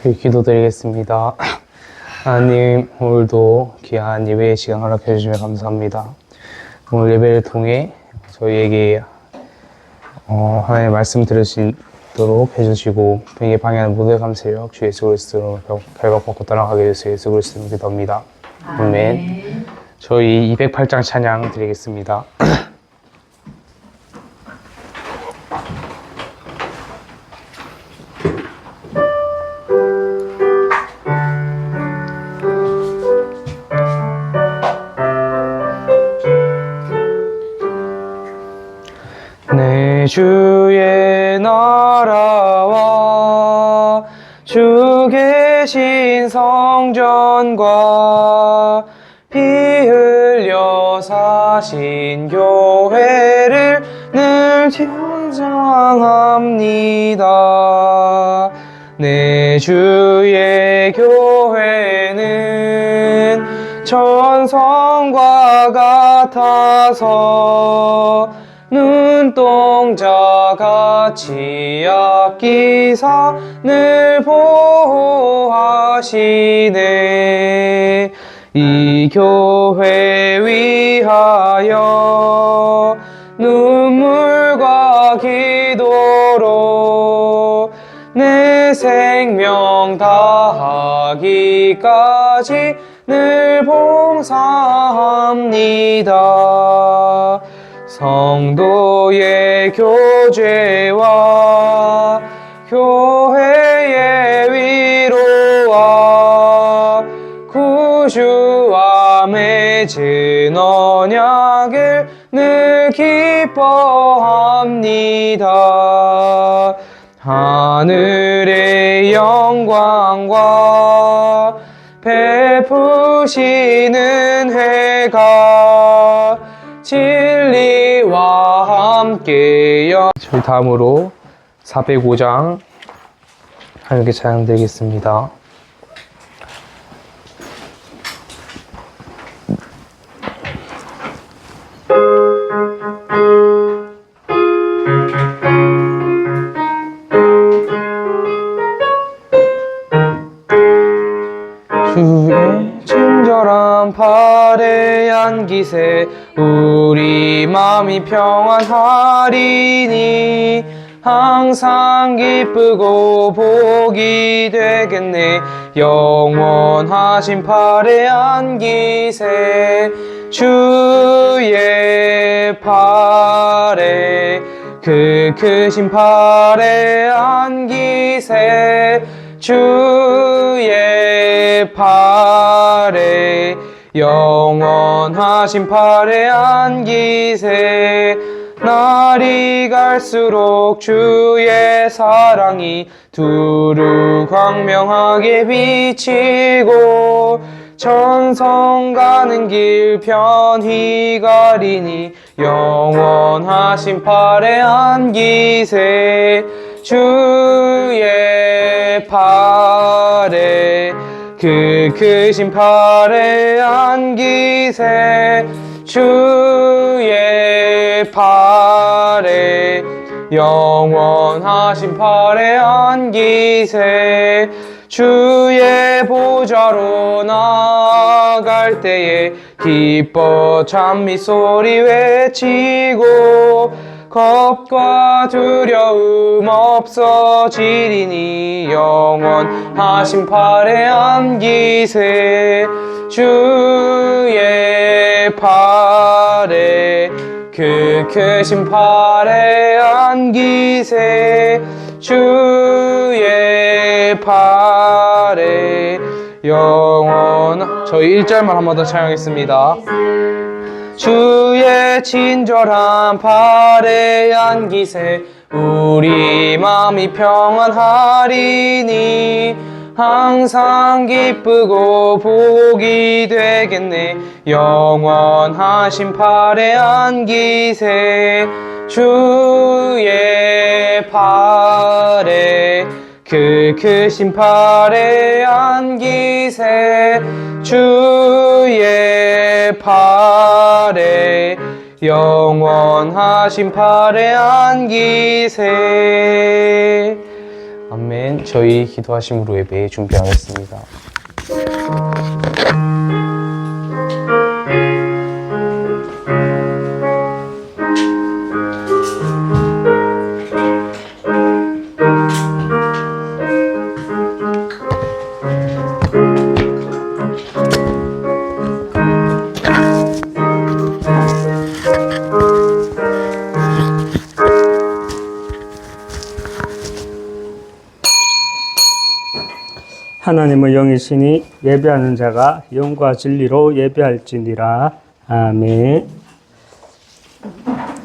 기도드리겠습니다. 하나님, 오늘도 귀한 예배의 시간 허락해 주시며 감사합니다. 오늘 예배를 통해 저희에게 하나님의 말씀 들을 수 있도록 해주시고 그에게 방해하는 모두의 감사역 주 예수 그리스도로 결박받고 따라가게 되서 예수 그리스도로 기도합니다. 아멘. 저희 208장 찬양 드리겠습니다. 내 주의 나라와 주 계신 성전과 피 흘려 사신 교회를 늘 찬양합니다. 내 주의 교회는 천성과 같아서 눈동자같이 아끼사 늘 보호하시네. 이 교회 위하여 눈물과 기도로 내 생명 다하기까지 늘 봉사합니다. 성도의 교제와 교회의 위로와 구주와 맺은 언약을 늘 기뻐합니다. 하늘의 영광과 베푸시는 해가 진리와 함께여. 저희 다음으로 405장 함께 찬양드리겠습니다. 주의 친절한 팔에 안기세 우리 마음이 평안하리니 항상 기쁘고 복이 되겠네. 영원하신 팔에 안기세 주의 팔에 그 크신 팔에 안기세 주의 팔에 영원하신 팔에 안기세. 날이 갈수록 주의 사랑이 두루 광명하게 비치고 천성 가는 길 편히 가리니 영원하신 팔에 안기세 주의 팔에 그 크신 팔에 안기세 주의 팔에 영원하신 팔에 안기세. 주의 보좌로 나아갈 때에 기뻐 찬미 소리 외치고 겁과 두려움 없어지리니 영원하신 팔에 안기세 주의 팔에 그 크신 팔에 안기세 주의 팔에 영원. 저희 1절만 한 번 더 찬양하겠습니다. 주의 친절한 팔에 안기세 우리 마음이 평안하리니 항상 기쁘고 복이 되겠네. 영원하신 팔에 안기세 주의 팔에 그 크신 팔에 안기세 주의 팔에 영원하신 팔에 안기세. 아멘. 저희 기도하심으로 예배 준비하겠습니다. 하나님의 영이시니 예배하는 자가 영과 진리로 예배할지니라. 아멘.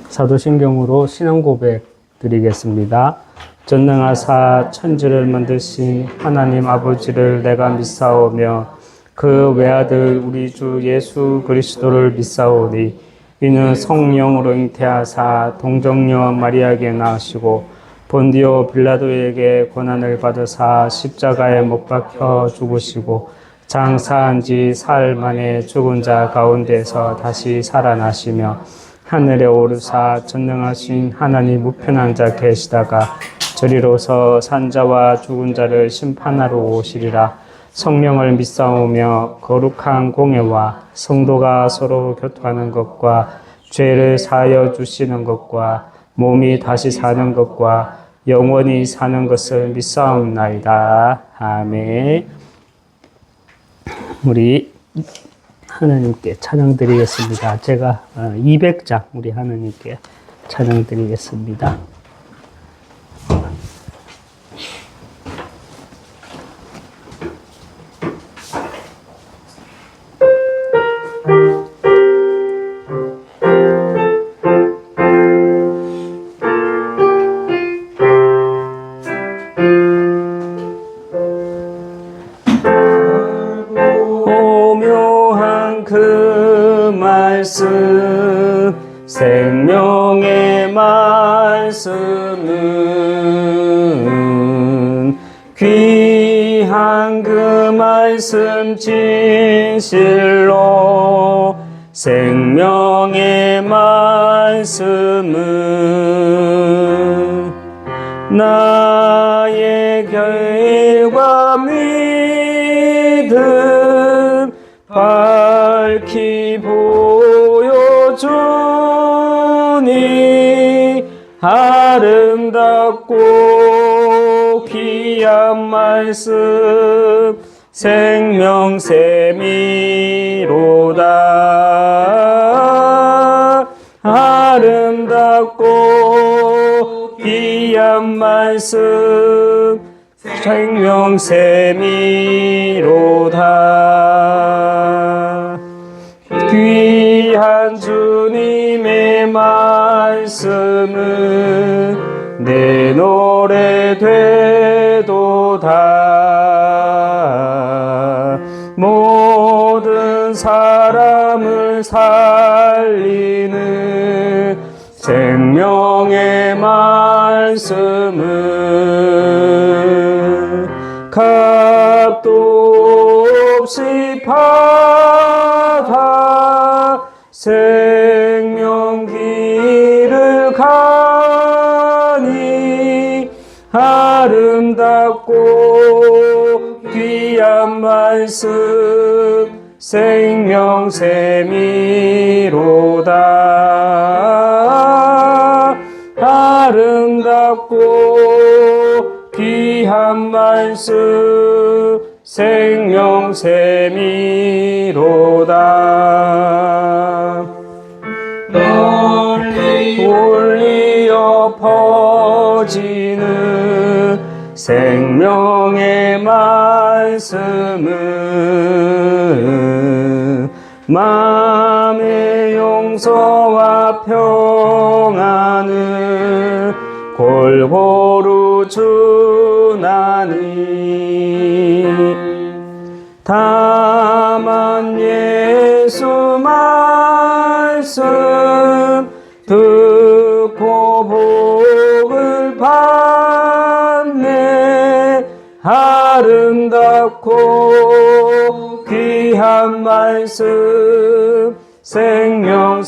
사도신경으로 신앙 고백 드리겠습니다. 전능하사 천지를 만드신 하나님 아버지를 내가 믿사오며 그 외아들 우리 주 예수 그리스도를 믿사오니 이는 성령으로 잉태하사 동정녀 마리아에게 낳으시고 본디오 빌라도에게 고난을 받으사 십자가에 못 박혀 죽으시고 장사한 지 사흘 만에 죽은 자 가운데서 다시 살아나시며 하늘에 오르사 전능하신 하나님 우편한 자 계시다가 저리로서 산자와 죽은 자를 심판하러 오시리라. 성령을 믿사오며 거룩한 공예와 성도가 서로 교통하는 것과 죄를 사하여 주시는 것과 몸이 다시 사는 것과 영원히 사는 것을 믿사옵나이다. 아멘. 우리 하나님께 찬양 드리겠습니다. 제가 200장 우리 하나님께 찬양 드리겠습니다. 생명의 말씀은 귀한 그 말씀 진실로 생명의 말씀은 나의 결과 믿음 밝히 보여주니 아름답고 귀한 말씀 생명샘이로다. 아름답고 귀한 말씀 생명샘이로다. 귀한 주님의 말씀은 내 노래 되도다. 모든 사람을 살리는 생명의 말씀은 값도 없이 받아 생명길을 가니 아름답고 귀한 말씀 생명샘이로다. 아름답고 귀한 말씀 생명샘이로다. 널리 울리어 퍼지는 생명의 말씀은 마음의 용서와 평안을 골고루 주나니 다만 예수 말씀 듣고 복을 받네. 아름답고 귀한 말씀 생명샘이로다.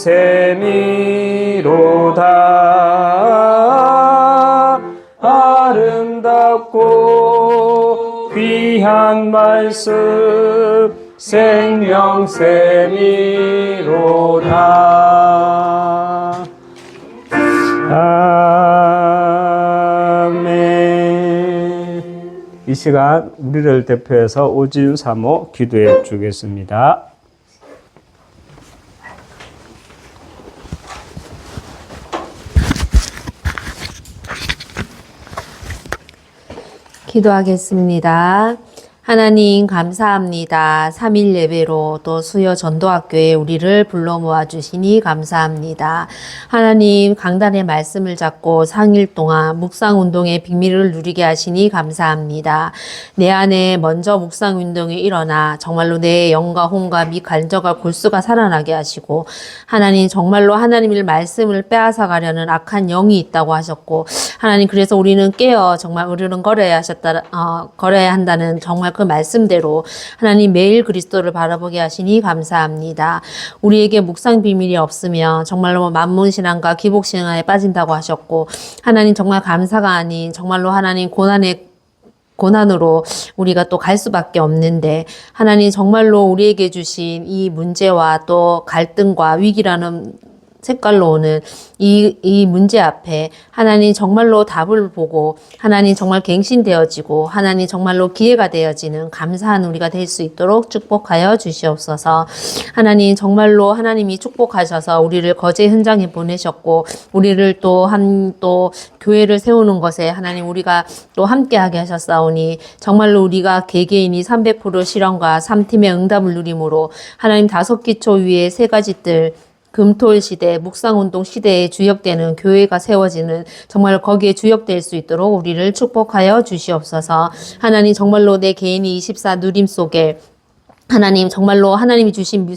아름답고 작고 귀한 말씀 생명샘이로다. 아멘. 이 시간 우리를 대표해서 오지윤 사모 기도해 주겠습니다. 기도하겠습니다. 하나님 감사합니다. 3일 예배로 또 수요 전도학교에 우리를 불러 모아주시니 감사합니다. 하나님 강단의 말씀을 잡고 상일 동안 묵상운동의 비밀을 누리게 하시니 감사합니다. 내 안에 먼저 묵상운동이 일어나 정말로 내 영과 혼과 미 간절과 골수가 살아나게 하시고 하나님 정말로 하나님의 말씀을 빼앗아가려는 악한 영이 있다고 하셨고 하나님 그래서 우리는 깨어 정말 의르는 걸어야 한다는 정말 그 말씀대로 하나님 매일 그리스도를 바라보게 하시니 감사합니다. 우리에게 묵상 비밀이 없으면 정말로 만문신앙과 기복신앙에 빠진다고 하셨고 하나님 정말 감사가 아닌 정말로 하나님 고난으로 우리가 또 갈 수밖에 없는데 하나님 정말로 우리에게 주신 이 문제와 또 갈등과 위기라는 색깔로 오는 이 문제 앞에 하나님 정말로 답을 보고 하나님 정말 갱신되어지고 하나님 정말로 기회가 되어지는 감사한 우리가 될 수 있도록 축복하여 주시옵소서. 하나님 정말로 하나님이 축복하셔서 우리를 거제 현장에 보내셨고 우리를 또 교회를 세우는 것에 하나님 우리가 또 함께하게 하셨사오니 정말로 우리가 개개인이 300% 실현과 3팀의 응답을 누림으로 하나님 5기초 위에 3가지 뜰 금토일 시대, 묵상운동 시대에 주역되는 교회가 세워지는 정말 거기에 주역될 수 있도록 우리를 축복하여 주시옵소서. 하나님 정말로 내 개인이 24 누림 속에 하나님 정말로 하나님이 주신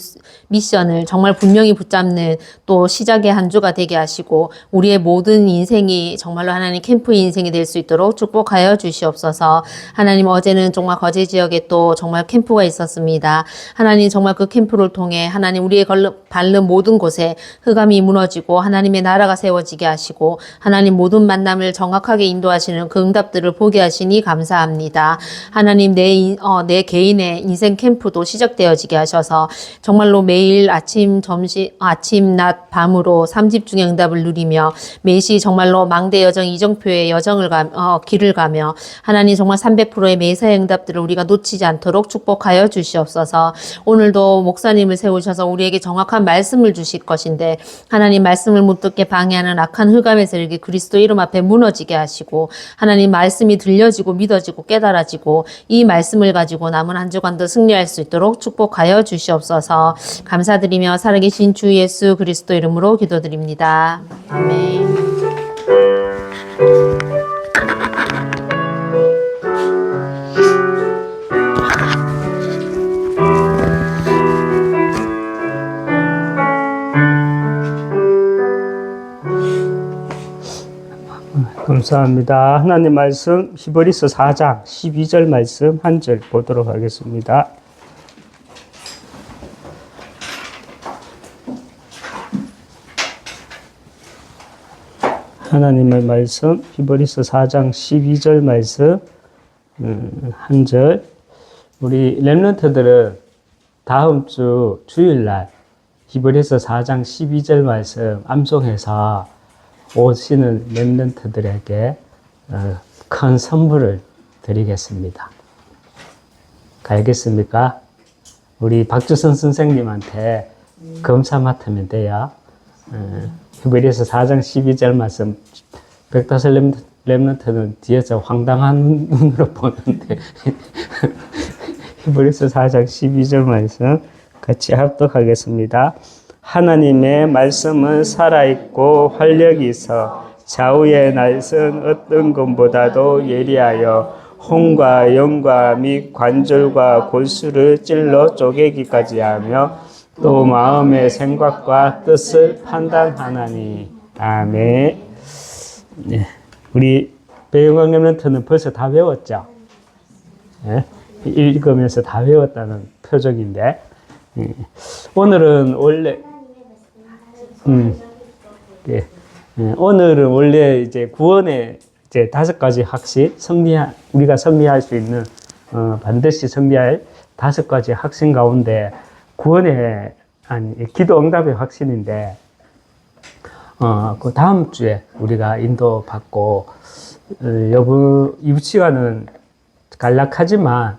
미션을 정말 분명히 붙잡는 또 시작의 한 주가 되게 하시고 우리의 모든 인생이 정말로 하나님 캠프의 인생이 될 수 있도록 축복하여 주시옵소서. 하나님 어제는 정말 거제 지역에 또 정말 캠프가 있었습니다. 하나님 정말 그 캠프를 통해 하나님 우리의 밟는 모든 곳에 흑암이 무너지고 하나님의 나라가 세워지게 하시고 하나님 모든 만남을 정확하게 인도하시는 그 응답들을 보게 하시니 감사합니다. 하나님 내 개인의 인생 캠프도 시작되어지게 하셔서 정말로 매일 아침, 낮, 밤으로 3집중의 응답을 누리며 매시 정말로 망대 여정 이정표의 길을 가며 하나님 정말 300%의 매사의 응답들을 우리가 놓치지 않도록 축복하여 주시옵소서. 오늘도 목사님을 세우셔서 우리에게 정확한 말씀을 주실 것인데 하나님 말씀을 못 듣게 방해하는 악한 흑암의 세력이 그리스도 이름 앞에 무너지게 하시고 하나님 말씀이 들려지고 믿어지고 깨달아지고 이 말씀을 가지고 남은 한 주간도 승리할 수 있도록 축복하여 주시옵소서. 감사드리며 살아계신 주 예수 그리스도 이름으로 기도드립니다. 아멘. 감사합니다. 하나님 말씀 히브리서 4장 12절 말씀 한 절 보도록 하겠습니다. 하나님의 말씀 히브리서 4장 12절 말씀 한 절. 우리 렘넌트들은 다음 주 주일날 히브리서 4장 12절 말씀 암송해서 오시는 렘넌트들에게 큰 선물을 드리겠습니다. 가야겠습니까? 우리 박주선 선생님한테 검사 맡으면 돼요. 히브리서 4장 12절 말씀 105 렘넌트는 뒤에서 황당한 눈으로 보는데 히브리서 4장 12절 말씀 같이 합독하겠습니다. 하나님의 말씀은 살아있고 활력이 있어 좌우의 날선 어떤 것보다도 예리하여 혼과 영과 및 관절과 골수를 찔러 쪼개기까지 하며 또 마음의 생각과 뜻을 판단하나니. 아멘. 네. 우리 배영광 렘넌트는 벌써 다 외웠죠? 네? 읽으면서 다 외웠다는 표적인데 오늘은 원래 오늘은 원래 이제 구원의 이제 5가지 확신, 우리가 승리할 수 있는, 반드시 승리할 5가지 확신 가운데 기도 응답의 확신인데, 그 다음 주에 우리가 인도받고, 이번 시간은 간략하지만,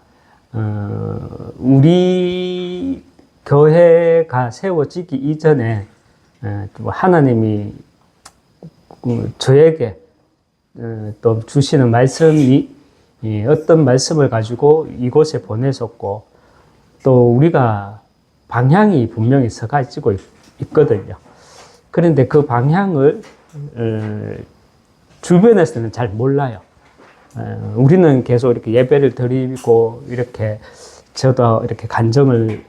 우리 교회가 세워지기 이전에, 하나님이 저에게 또 주시는 말씀이 어떤 말씀을 가지고 이곳에 보내셨고, 또 우리가 방향이 분명히 서가지고 있거든요. 그런데 그 방향을 주변에서는 잘 몰라요. 우리는 계속 이렇게 예배를 드리고, 이렇게 저도 이렇게 간증을,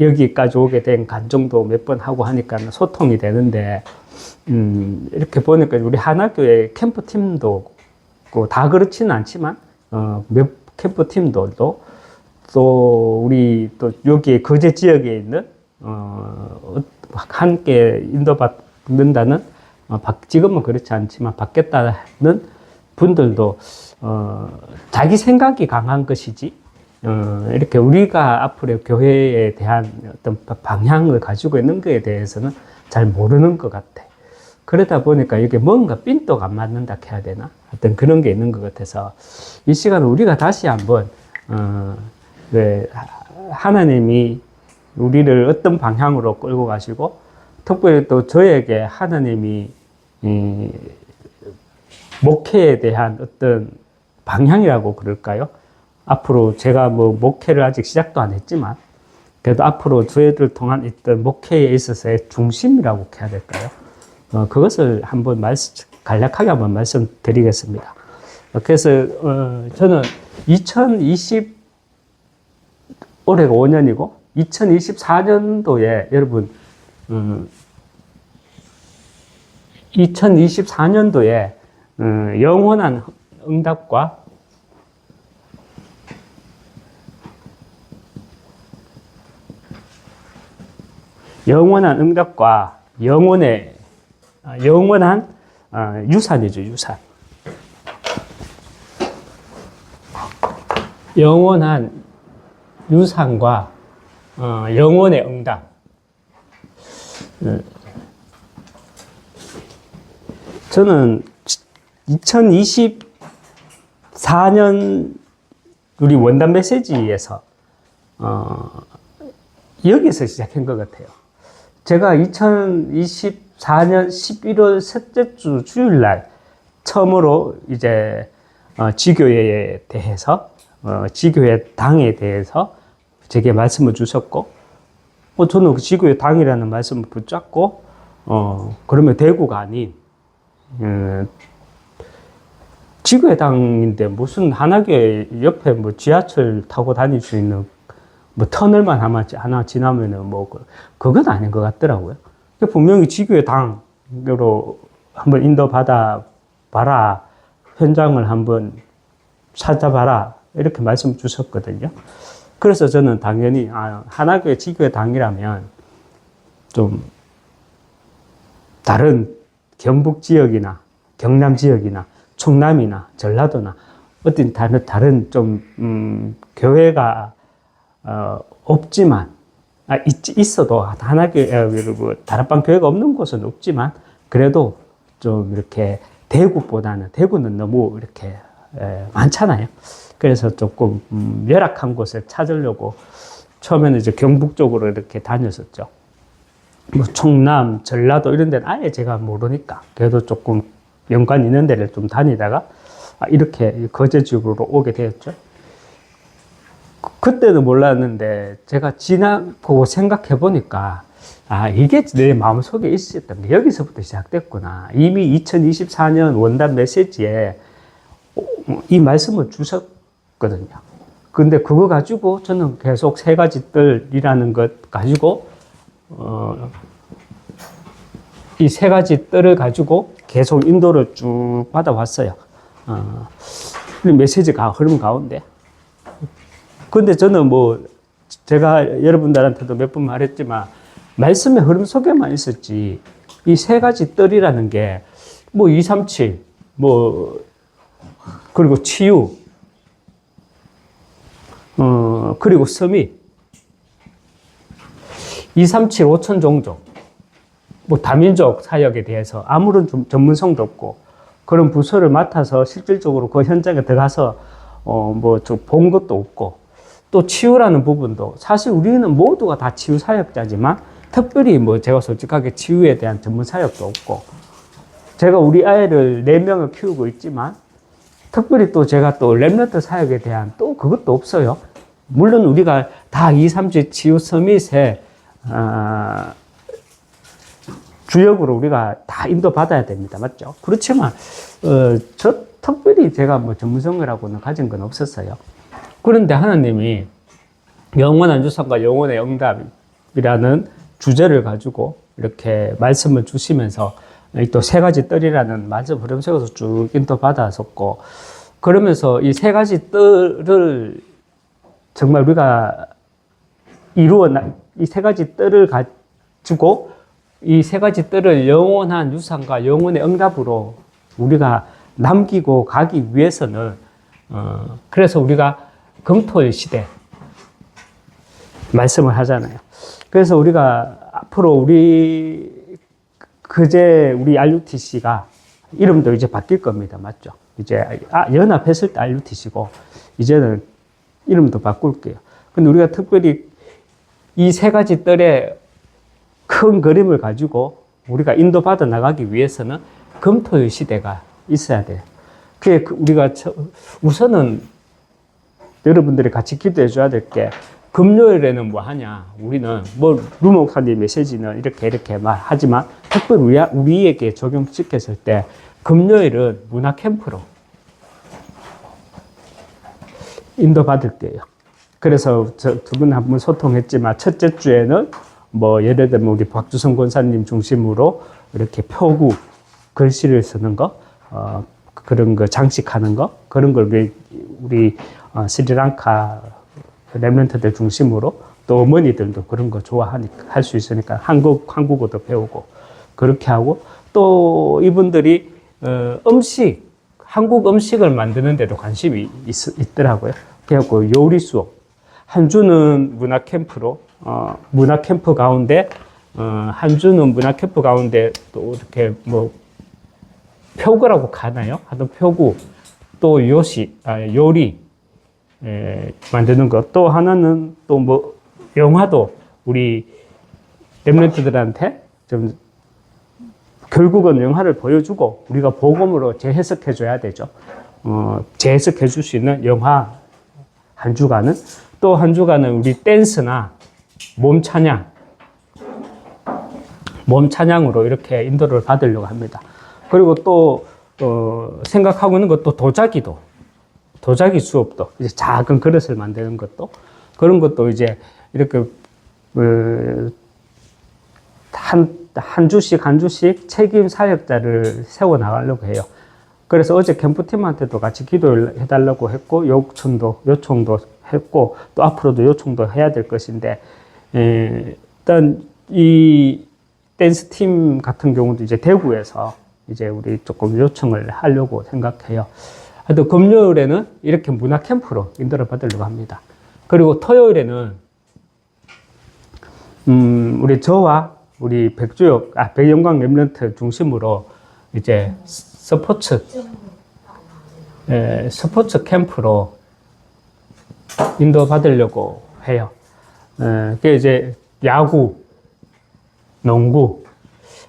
여기까지 오게 된 간증도 몇 번 하고 하니까 소통이 되는데, 이렇게 보니까 우리 하나교회 캠프팀도 다 그렇지는 않지만, 몇 캠프팀들도 또 우리 또 여기 거제 지역에 있는, 함께 인도받는다는, 지금은 그렇지 않지만 받겠다는 분들도, 자기 생각이 강한 것이지, 이렇게 우리가 앞으로 교회에 대한 어떤 방향을 가지고 있는 것에 대해서는 잘 모르는 것 같아. 그러다 보니까 이게 뭔가 삔또가 안 맞는다 해야 되나? 어떤 그런 게 있는 것 같아서, 이 시간은 우리가 다시 한번, 하나님이 우리를 어떤 방향으로 끌고 가시고, 특별히 또 저에게 하나님이 목회에 대한 어떤 방향이라고 그럴까요? 앞으로 제가 뭐 목회를 아직 시작도 안 했지만, 그래도 앞으로 저희들 통한 어떤 목회에 있어서의 중심이라고 해야 될까요? 그것을 한번 간략하게 한번 말씀드리겠습니다. 그래서 저는 올해가 5년이고 2024년도에 여러분 2024년도에 영원한 응답과 영원한 유산이죠, 유산. 영원한 유산과 영원의 응답. 저는 2024년 우리 원단 메시지에서 여기서 시작한 것 같아요. 제가 2024년 11월 셋째 주 주일날 처음으로 이제 지교회에 대해서 지교회 당에 대해서 제게 말씀을 주셨고, 저는 그 지교회 당이라는 말씀을 붙잡고 그러면 대구가 아닌 지교회 당인데 무슨 하나교회 옆에 뭐 지하철 타고 다닐 수 있는 뭐 터널만 하나 지나면은 뭐 그건 아닌 것 같더라고요. 분명히 지교회 당으로 한번 인도받아 봐라, 현장을 한번 찾아봐라, 이렇게 말씀 주셨거든요. 그래서 저는 당연히 하나교회 지교회 당이라면 좀 다른 경북 지역이나 경남 지역이나 충남이나 전라도나 어떤 다른 좀 교회가 없지만 있어도 하나교회 다락방 교회가 없는 곳은 없지만 그래도 좀 이렇게 대구는 너무 이렇게 많잖아요. 그래서 조금 열악한 곳을 찾으려고 처음에는 이제 경북 쪽으로 이렇게 다녔었죠. 뭐 충남, 전라도 이런 데는 아예 제가 모르니까 그래도 조금 연관 있는 데를 좀 다니다가 이렇게 거제 지역으로 오게 되었죠. 그때는 몰랐는데 제가 지나고 생각해 보니까 이게 내 마음속에 있었던 게 여기서부터 시작됐구나. 이미 2024년 원단 메시지에 이 말씀을 주셨거든요. 근데 그거 가지고 저는 계속 3가지 뜰이라는 것 가지고 이 3가지 뜰을 가지고 계속 인도를 쭉 받아왔어요. 메시지가 흐름 가운데. 근데 저는 뭐 제가 여러분들한테도 몇 번 말했지만 말씀의 흐름 속에만 있었지 이 3가지 뜰이라는 게 뭐 237, 뭐 그리고 치유, 그리고 서밋, 237, 5천 종족, 뭐 다민족 사역에 대해서 아무런 전문성도 없고 그런 부서를 맡아서 실질적으로 그 현장에 들어가서 뭐 좀 본 것도 없고, 또 치유라는 부분도 사실 우리는 모두가 다 치유 사역자지만 특별히 뭐 제가 솔직하게 치유에 대한 전문 사역도 없고, 제가 우리 아이를 4명을 키우고 있지만 특별히 또 제가 또 랩런트 사역에 대한 또 그것도 없어요. 물론 우리가 다 237 치유 서밋에 주역으로 우리가 다 인도받아야 됩니다. 맞죠? 그렇지만 저 특별히 제가 뭐 전문성이라고는 가진 건 없었어요. 그런데 하나님이 영원한 유산과 영원의 응답이라는 주제를 가지고 이렇게 말씀을 주시면서 또 3가지 뜰이라는 말씀 흐름 세워서 쭉 인도받았었고, 그러면서 이 3가지 뜰을 정말 우리가 이 3가지 뜰을 가지고 이 3가지 뜰을 영원한 유산과 영원의 응답으로 우리가 남기고 가기 위해서는 그래서 우리가 금토일 시대 말씀을 하잖아요. 그래서 우리가 앞으로 우리 RUTC가 이름도 이제 바뀔 겁니다. 맞죠? 이제 연합했을 때 RUTC고 이제는 이름도 바꿀게요. 근데 우리가 특별히 이 3가지 뜰의 큰 그림을 가지고 우리가 인도받아 나가기 위해서는 금토일 시대가 있어야 돼요. 그게 우리가 우선은 여러분들이 같이 기도해 줘야 될 게, 금요일에는 뭐 하냐? 우리는 뭐 루목사님 메시지는 이렇게 말하지만 특별히 우리에게 적용시켰을 때 금요일은 문화 캠프로 인도받을게요. 그래서 저 두 분 한 번 소통했지만 첫째 주에는 뭐 예를 들면 우리 박주성 권사님 중심으로 이렇게 표구 글씨를 쓰는 거, 그런 거 장식하는 거, 그런 걸 우리 스리랑카 랩런트들 중심으로, 또 어머니들도 그런 거 좋아하니까 할 수 있으니까 한국어도 배우고 그렇게 하고, 또 이분들이 한국 음식을 만드는 데도 관심이 있더라고요. 그래갖고 요리 수업, 한 주는 문화 캠프로 문화 캠프 가운데 한 주는 문화 캠프 가운데 또 이렇게 뭐 표구라고 가나요? 하여튼 표구, 또 요리 만드는 것, 또 하나는 또 뭐 영화도 우리 랩런트들한테 좀 결국은 영화를 보여주고 우리가 복음으로 재해석해 줘야 되죠. 재해석해 줄 수 있는 영화 한 주간은, 또 한 주간은 우리 댄스나 몸 찬양으로 이렇게 인도를 받으려고 합니다. 그리고 또 생각하고 있는 것도 도자기 수업도, 이제 작은 그릇을 만드는 것도, 그런 것도 이제 이렇게 한 주씩 책임 사역자를 세워 나가려고 해요. 그래서 어제 캠프팀한테도 같이 기도를 해달라고 했고, 요청도 했고, 또 앞으로도 요청도 해야 될 것인데, 일단 이 댄스 팀 같은 경우도 이제 대구에서 이제 우리 조금 요청을 하려고 생각해요. 하여튼 금요일에는 이렇게 문화 캠프로 인도를 받으려고 합니다. 그리고 토요일에는 우리 저와 우리 백영광 랩런트 중심으로 이제 스포츠 캠프로 인도받으려고 해요. 그게 이제 야구, 농구,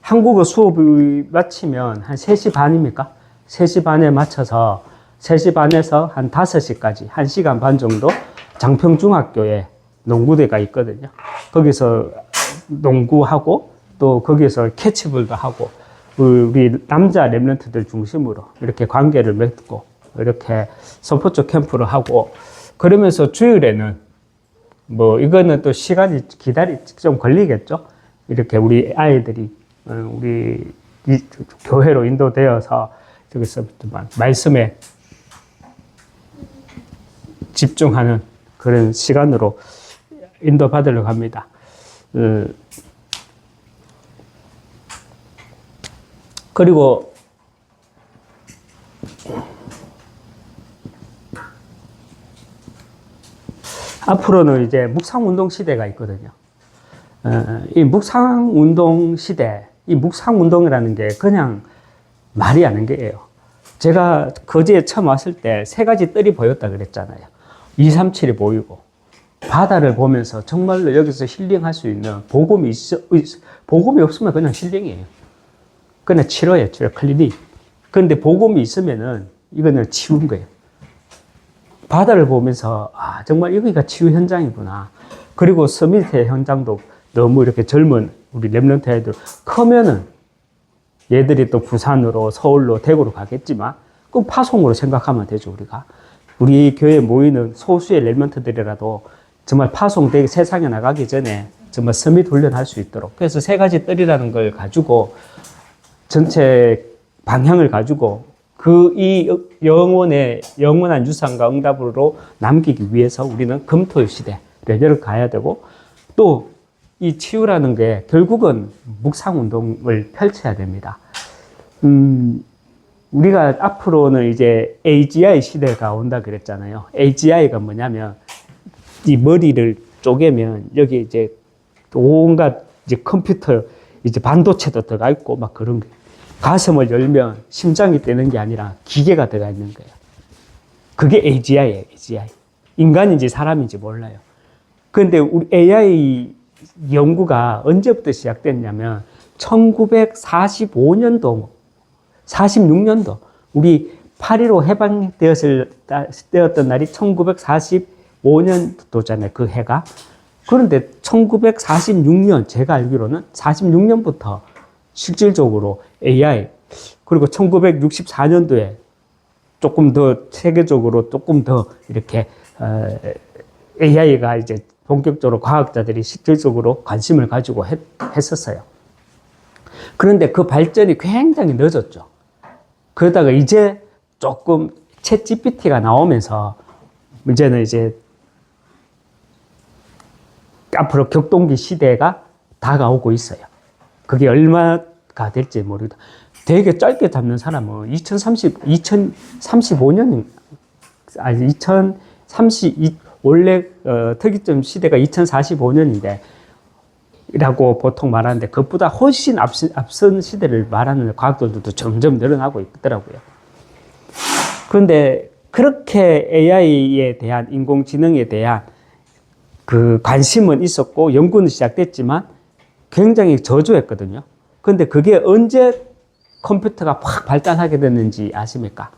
한국어 수업이 마치면 한 3시 반입니까? 3시 반에 맞춰서 3시 반에서 한 5시까지 1시간 반 정도 장평중학교에 농구대가 있거든요. 거기서 농구하고 또 거기서 캐치볼도 하고 우리 남자 랩런트들 중심으로 이렇게 관계를 맺고 이렇게 스포츠 캠프를 하고, 그러면서 주일에는 뭐 이거는 또 시간이 좀 걸리겠죠. 이렇게 우리 아이들이 우리 이 교회로 인도되어서 저기서 말씀에 집중하는 그런 시간으로 인도받으려고 합니다. 그리고 앞으로는 이제 묵상운동 시대가 있거든요. 이 묵상운동 시대, 이 묵상운동이라는 게 그냥 말이 아닌 게예요. 제가 거제에 처음 왔을 때 세 가지 뜰이 보였다 그랬잖아요. 237이 보이고, 바다를 보면서 정말로 여기서 힐링할 수 있는 복음이 없으면 그냥 힐링이에요. 그냥 치료예요, 치료, 클리닉. 그런데 복음이 있으면은 이거는 치유인 거예요. 바다를 보면서, 아, 정말 여기가 치유 현장이구나. 그리고 서밋의 현장도 너무 이렇게 젊은 우리 랩런트 애들 크면은 얘들이 또 부산으로, 서울로, 대구로 가겠지만, 그럼 파송으로 생각하면 되죠, 우리가. 우리 교회에 모이는 소수의 랩런트들이라도 정말 파송되게 세상에 나가기 전에 정말 서밋 훈련할 수 있도록. 그래서 세 가지 뜰이라는 걸 가지고 전체 방향을 가지고 이 영원한 유산과 응답으로 남기기 위해서 우리는 금토일 시대, 레벨을 가야 되고, 또 이 치유라는 게 결국은 묵상운동을 펼쳐야 됩니다. 우리가 앞으로는 이제 AGI 시대가 온다 그랬잖아요. AGI가 뭐냐면, 이 머리를 쪼개면 여기 이제 온갖 이제 컴퓨터, 이제 반도체도 들어가 있고 막 그런 게. 가슴을 열면 심장이 뛰는 게 아니라 기계가 들어가 있는 거예요. 그게 AGI예요, AGI. 인간인지 사람인지 몰라요. 그런데 우리 AI 연구가 언제부터 시작됐냐면 1945년도, 46년도, 우리 8.15 해방되었던 날이 1945년도잖아요, 그 해가. 그런데 1946년, 제가 알기로는 46년부터 실질적으로 AI, 그리고 1964년도에 조금 더 세계적으로 조금 더 이렇게 AI가 이제 본격적으로 과학자들이 실질적으로 관심을 가지고 했었어요. 그런데 그 발전이 굉장히 늦었죠. 그러다가 이제 조금 챗 GPT가 나오면서 이제는 이제 앞으로 격동기 시대가 다가오고 있어요. 그게 얼마가 될지 모르겠다. 되게 짧게 잡는 사람은 2035년, 아니, 원래 특이점 시대가 2045년인데, 라고 보통 말하는데, 그것보다 훨씬 앞선 시대를 말하는 과학들도 점점 늘어나고 있더라고요. 그런데 그렇게 AI에 대한, 인공지능에 대한 그 관심은 있었고, 연구는 시작됐지만, 굉장히 저조했거든요. 그런데 그게 언제 컴퓨터가 확 발달하게 됐는지 아십니까?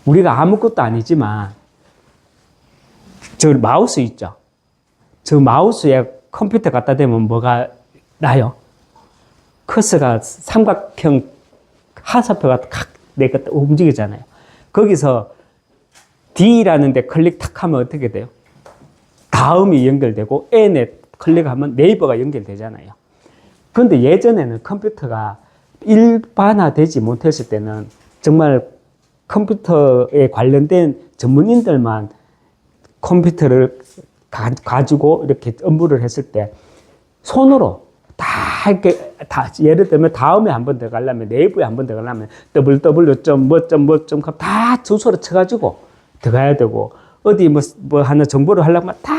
우리가 아무것도 아니지만, 저 마우스 있죠? 저 마우스에 컴퓨터 갖다 대면 뭐가 나요? 커서가 삼각형 하사표가 탁 내가 움직이잖아요. 거기서 D라는 데 클릭 탁 하면 어떻게 돼요? 다음이 연결되고 N에 클릭하면 네이버가 연결되잖아요. 그런데 예전에는 컴퓨터가 일반화되지 못했을 때는 정말 컴퓨터에 관련된 전문인들만 컴퓨터를 가지고 이렇게 업무를 했을 때 손으로 다 이렇게 다 예를 들면 다음에 한 번 더 가려면 네이버에 한 번 더 가려면 www.뭐.뭐.com 다 주소를 쳐가지고 들어가야 되고 어디 뭐 하나 정보를 하려면 다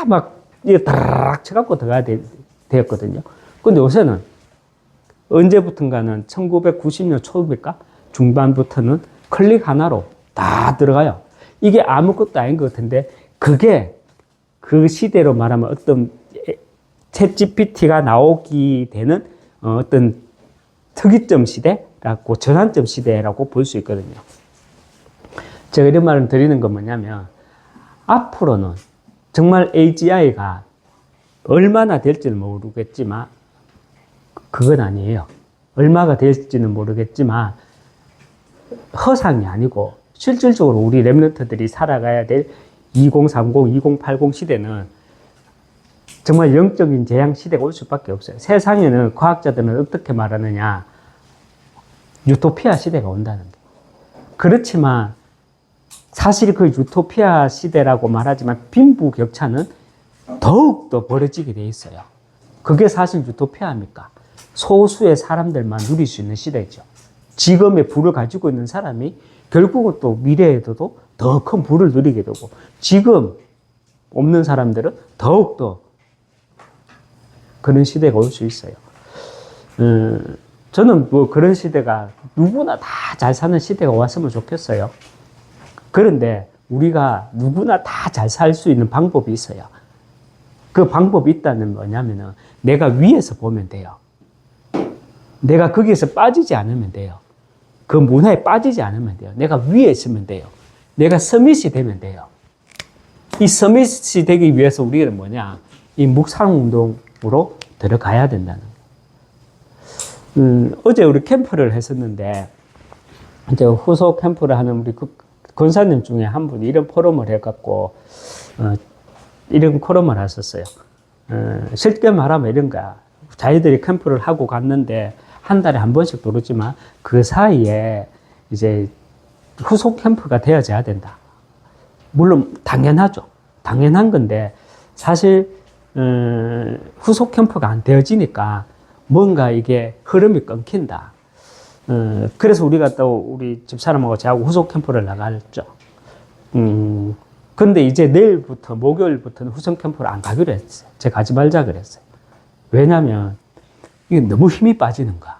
막 이렇게 다락 쳐갖고 들어가야 되었거든요. 근데 요새는 언제부턴가는 1990년 초입니까? 중반부터는 클릭 하나로 다 들어가요. 이게 아무것도 아닌 것 같은데 그게 그 시대로 말하면 어떤 챗 GPT가 나오기 되는 어떤 특이점 시대라고 전환점 시대라고 볼 수 있거든요. 제가 이런 말을 드리는 건 뭐냐면 앞으로는 정말 AGI가 얼마나 될지는 모르겠지만 그건 아니에요. 얼마가 될지는 모르겠지만 허상이 아니고 실질적으로 우리 랩런트들이 살아가야 될 2030, 2080 시대는 정말 영적인 재앙 시대가 올 수밖에 없어요. 세상에는 과학자들은 어떻게 말하느냐. 유토피아 시대가 온다는 게. 그렇지만 사실 그 유토피아 시대라고 말하지만 빈부격차는 더욱더 벌어지게 돼 있어요. 그게 사실 유토피아입니까? 소수의 사람들만 누릴 수 있는 시대죠. 지금의 부를 가지고 있는 사람이 결국은 또 미래에도 더 큰 부를 누리게 되고 지금 없는 사람들은 더욱더 그런 시대가 올 수 있어요. 저는 뭐 그런 시대가 누구나 다 잘 사는 시대가 왔으면 좋겠어요. 그런데 우리가 누구나 다 잘 살 수 있는 방법이 있어요. 그 방법이 있다는 뭐냐면은 내가 위에서 보면 돼요. 내가 거기에서 빠지지 않으면 돼요. 그 문화에 빠지지 않으면 돼요. 내가 위에 있으면 돼요. 내가 서밋이 되면 돼요. 이 서밋이 되기 위해서 우리는 뭐냐? 이 묵상운동으로 들어가야 된다는 거예요. 어제 우리 캠프를 했었는데, 이제 후속 캠프를 하는 우리 권사님 중에 한 분이 이런 포럼을 해갖고, 이런 포럼을 하셨어요. 쉽게 말하면 이런 거야. 자기들이 캠프를 하고 갔는데, 한 달에 한 번씩 들었지만, 그 사이에 이제 후속 캠프가 되어져야 된다. 물론 당연하죠. 당연한 건데 사실 후속 캠프가 안 되어지니까 뭔가 이게 흐름이 끊긴다. 그래서 우리가 또 우리 집사람하고 저하고 후속 캠프를 나갔죠. 근데 이제 내일부터 목요일부터는 후속 캠프를 안 가기로 했어요. 제가 가지 말자 그랬어요. 왜냐면 이게 너무 힘이 빠지는 거야.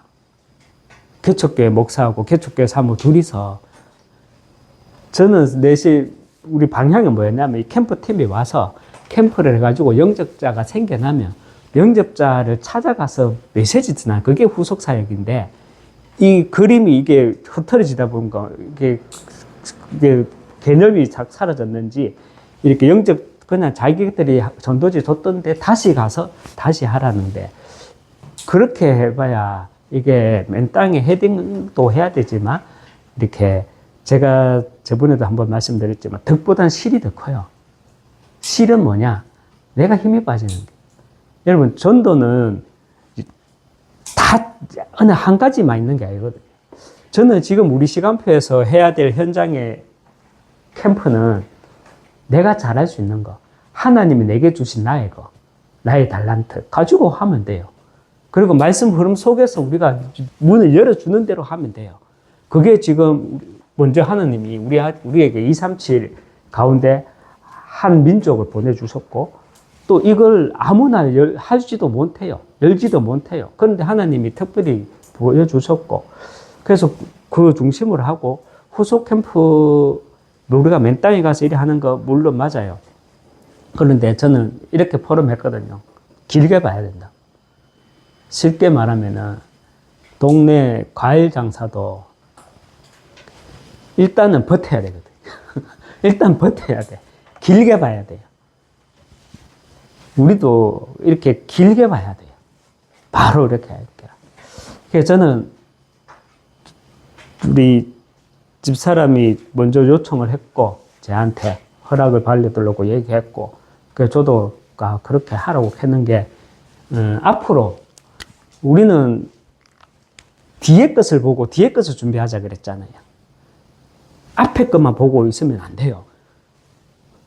개척교회 목사하고 개척교회 사모 둘이서 저는 넷이 우리 방향은 뭐였냐면 이 캠프팀이 와서 캠프를 해가지고 영접자가 생겨나면 영접자를 찾아가서 메시지 전하 그게 후속 사역인데 이 그림이 이게 흐트러지다 보니까 이게 개념이 사라졌는지 이렇게 영접 그냥 자기들이 전도지 줬던데 다시 가서 다시 하라는데 그렇게 해봐야 이게 맨 땅에 헤딩도 해야 되지만 이렇게 제가 저번에도 한번 말씀드렸지만 덕보단 실이 더 커요. 실은 뭐냐? 내가 힘이 빠지는 게. 여러분 전도는 다 어느 한 가지만 있는 게 아니거든요. 저는 지금 우리 시간표에서 해야 될 현장의 캠프는 내가 잘할 수 있는 거, 하나님이 내게 주신 나의 거, 나의 달란트 가지고 하면 돼요. 그리고 말씀 흐름 속에서 우리가 문을 열어주는 대로 하면 돼요. 그게 지금 먼저 하나님이 우리에게 237 가운데 한 민족을 보내주셨고 또 이걸 아무나 할지도 못해요. 열지도 못해요. 그런데 하나님이 특별히 보여주셨고 그래서 그 중심으로 하고 후속 캠프 우리가 맨 땅에 가서 일을 하는 거 물론 맞아요. 그런데 저는 이렇게 포럼했거든요. 길게 봐야 된다. 쉽게 말하면은 동네 과일 장사도 일단은 버텨야 되거든. 일단 버텨야 돼. 길게 봐야 돼요. 우리도 이렇게 길게 봐야 돼요. 바로 이렇게 할게요. 그래서 저는 우리 집사람이 먼저 요청을 했고 저한테 허락을 받으려고 얘기했고 그래서 저도 그렇게 하라고 했는 게 앞으로 우리는 뒤에 것을 보고 뒤에 것을 준비하자 그랬잖아요. 앞에 것만 보고 있으면 안 돼요.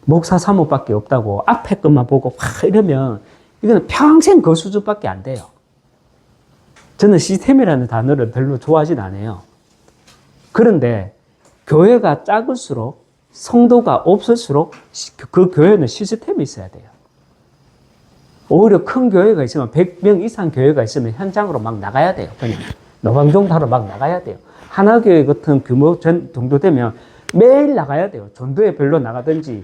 목사 사모밖에 없다고 앞에 것만 보고 확 이러면 이거는 평생 그 수준밖에 안 돼요. 저는 시스템이라는 단어를 별로 좋아하진 않아요. 그런데 교회가 작을수록 성도가 없을수록 그 교회는 시스템이 있어야 돼요. 오히려 큰 교회가 있으면 100명 이상 교회가 있으면 현장으로 막 나가야 돼요. 그냥 노방종사로 막 나가야 돼요. 하나교회 같은 규모 정도 되면 매일 나가야 돼요. 전도에 별로 나가든지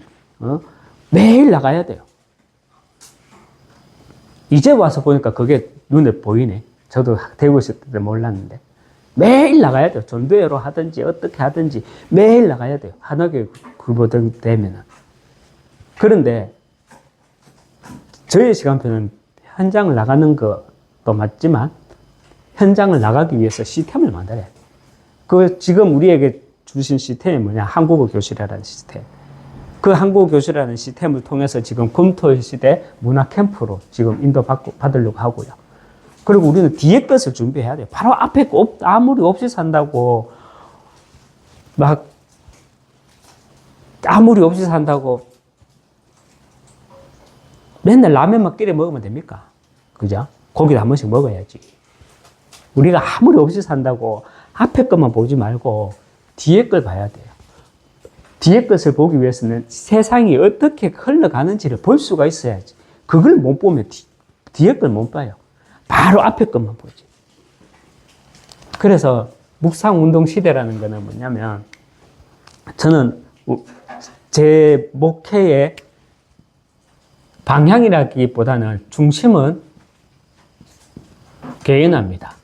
매일 나가야 돼요. 이제 와서 보니까 그게 눈에 보이네. 저도 대구 있을 때 몰랐는데 매일 나가야 돼요. 전도회로 하든지 어떻게 하든지 매일 나가야 돼요. 하나교회 규모 되면은. 그런데 저희 시간표는 현장을 나가는 것도 맞지만 현장을 나가기 위해서 시스템을 만들어야 돼요. 그 지금 우리에게 주신 시스템이 뭐냐? 한국어 교실이라는 시스템. 그 한국어 교실이라는 시스템을 통해서 지금 금토일 시대 문화 캠프로 지금 받으려고 하고요. 그리고 우리는 뒤에 것을 준비해야 돼요. 바로 앞에 거 아무리 없이 산다고 아무리 없이 산다고 맨날 라면만 끓여 먹으면 됩니까? 그죠? 고기도 한 번씩 먹어야지. 우리가 아무리 없이 산다고 앞에 것만 보지 말고 뒤에 걸 봐야 돼요. 뒤에 것을 보기 위해서는 세상이 어떻게 흘러가는지를 볼 수가 있어야지. 그걸 못 보면 뒤에 걸 못 봐요. 바로 앞에 것만 보지. 그래서 묵상운동 시대라는 거는 뭐냐면, 저는 제 목회의 방향이라기보다는 중심은 개연합니다.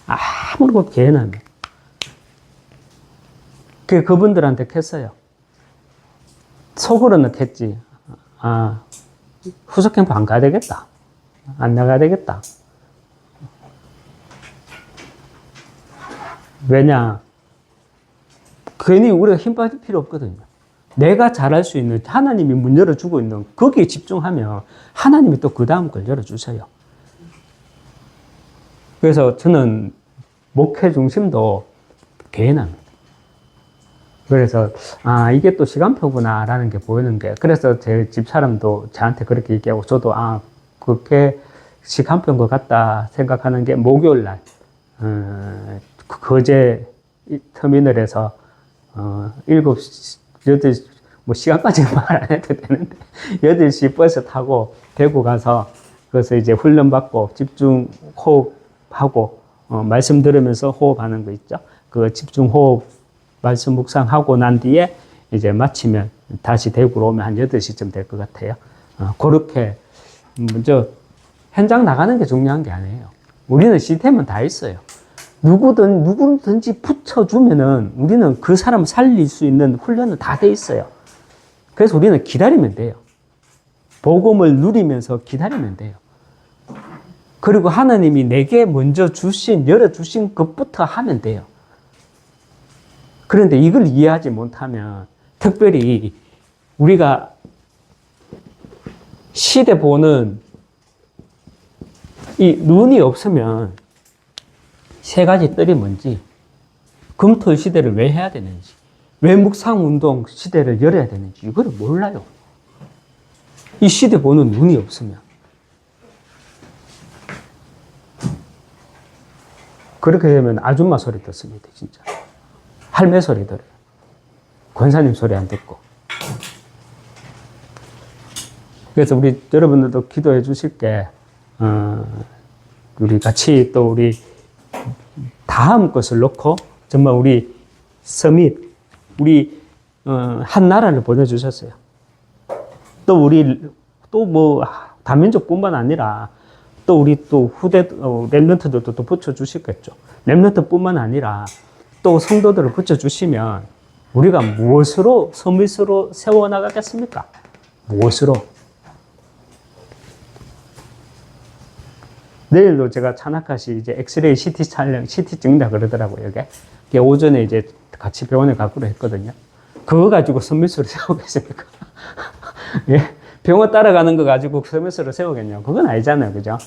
아무것도 개연합니다. 그분들한테 했어요. 속으로는 했지. 후속 캠프 안 가야 되겠다. 안 나가야 되겠다. 왜냐? 괜히 우리가 힘 빠질 필요 없거든요. 내가 잘할 수 있는, 하나님이 문 열어주고 있는 거기에 집중하면 하나님이 또 그 다음 걸 열어주세요. 그래서 저는 목회 중심도 개인합니다. 그래서 이게 또 시간표구나 라는 게 보이는 게, 그래서 제 집 사람도 저한테 그렇게 얘기하고, 저도 그렇게 시간표인 것 같다 생각하는 게, 목요일 날 거제 터미널에서 7시, 8시, 뭐 시간까지 말 안 해도 되는데 8시 버스 타고 대구 가서, 그래서 이제 훈련 받고 집중 호흡하고 말씀 들으면서 호흡하는 거 있죠. 그 집중 호흡 말씀 묵상하고 난 뒤에 이제 마치면 다시 대구로 오면 한 8시쯤 될 것 같아요. 그렇게 먼저 현장 나가는 게 중요한 게 아니에요. 우리는 시스템은 다 있어요. 누구든지 붙여주면은 우리는 그 사람 살릴 수 있는 훈련은 다 돼 있어요. 그래서 우리는 기다리면 돼요. 복음을 누리면서 기다리면 돼요. 그리고 하나님이 내게 먼저 열어주신 것부터 하면 돼요. 그런데 이걸 이해하지 못하면, 특별히 우리가 시대 보는 이 눈이 없으면 세 가지 뜰이 뭔지, 금토일 시대를 왜 해야 되는지, 왜 묵상운동 시대를 열어야 되는지 이거를 몰라요. 이 시대 보는 눈이 없으면. 그렇게 되면 아줌마 소리 듣습니다, 진짜. 할매 소리 들어요. 권사님 소리 안 듣고. 그래서 우리 여러분들도 기도해 주실 게, 우리 같이 또 우리 다음 것을 놓고 정말 우리 서밋, 우리 한 나라를 보내주셨어요. 또 우리 또 뭐 다민족뿐만 아니라 또 우리 또 후대 렘넌트들도 또 붙여주시겠죠. 렘넌트뿐만 아니라 또 성도들을 붙여주시면 우리가 무엇으로 서밋으로 세워나가겠습니까? 무엇으로? 내일도 제가 찬학카시 이제 엑스레이 CT 촬영, CT 찍는다 그러더라고요, 이게 오전에 이제 같이 병원에 가기로 했거든요. 그거 가지고 서밋으로 세우겠습니까? 예? 병원 따라가는 거 가지고 서밋으로 세우겠냐? 그건 아니잖아요, 그죠?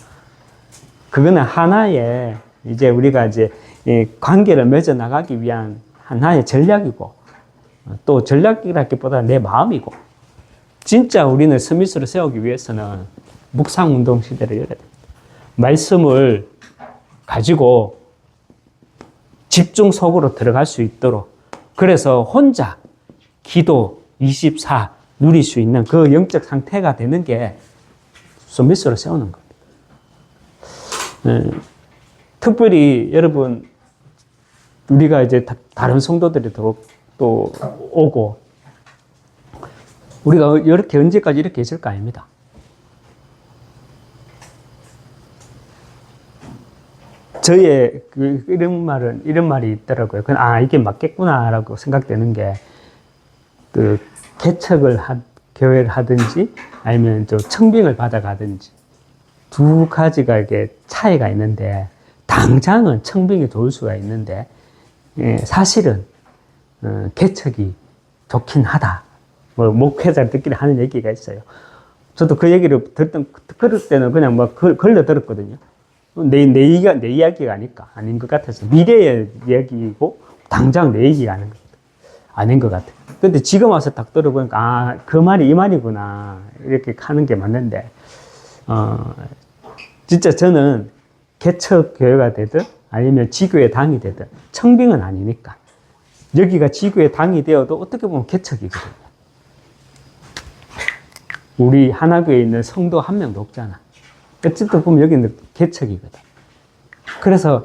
그거는 하나의 이제 우리가 이제 관계를 맺어 나가기 위한 하나의 전략이고, 또 전략이라기보다 내 마음이고, 진짜 우리는 서밋으로 세우기 위해서는 묵상 운동 시대를 열어야 됩니다. 말씀을 가지고 집중 속으로 들어갈 수 있도록, 그래서 혼자 기도 24 누릴 수 있는 그 영적 상태가 되는 게 서밋으로 세우는 겁니다. 특별히 여러분, 우리가 이제 다른 성도들이 또 오고, 우리가 이렇게 언제까지 이렇게 있을 거 아닙니다. 저의 이런 말이 있더라고요. 이게 맞겠구나라고 생각되는 게, 개척을 교회를 하든지 아니면 청빙을 받아가든지 두 가지가 이게 차이가 있는데, 당장은 청빙이 좋을 수가 있는데, 사실은 개척이 좋긴 하다. 목회자들끼리 하는 얘기가 있어요. 저도 그 얘기를 그럴 때는 그냥 걸려 들었거든요. 내 이야기가 아닌 것 같아서, 미래의 이야기이고 당장 내 얘기가 아닌 것 같아요. 근데 지금 와서 딱 들어보니까 그 말이 이 말이구나 이렇게 하는 게 맞는데, 진짜 저는 개척 교회가 되든 아니면 지교회 당이 되든 청빙은 아니니까 여기가 지구의 당이 되어도 어떻게 보면 개척이거든요. 우리 하나교에 있는 성도 한 명도 없잖아. 어쨌든 보면 여기는 개척이거든. 그래서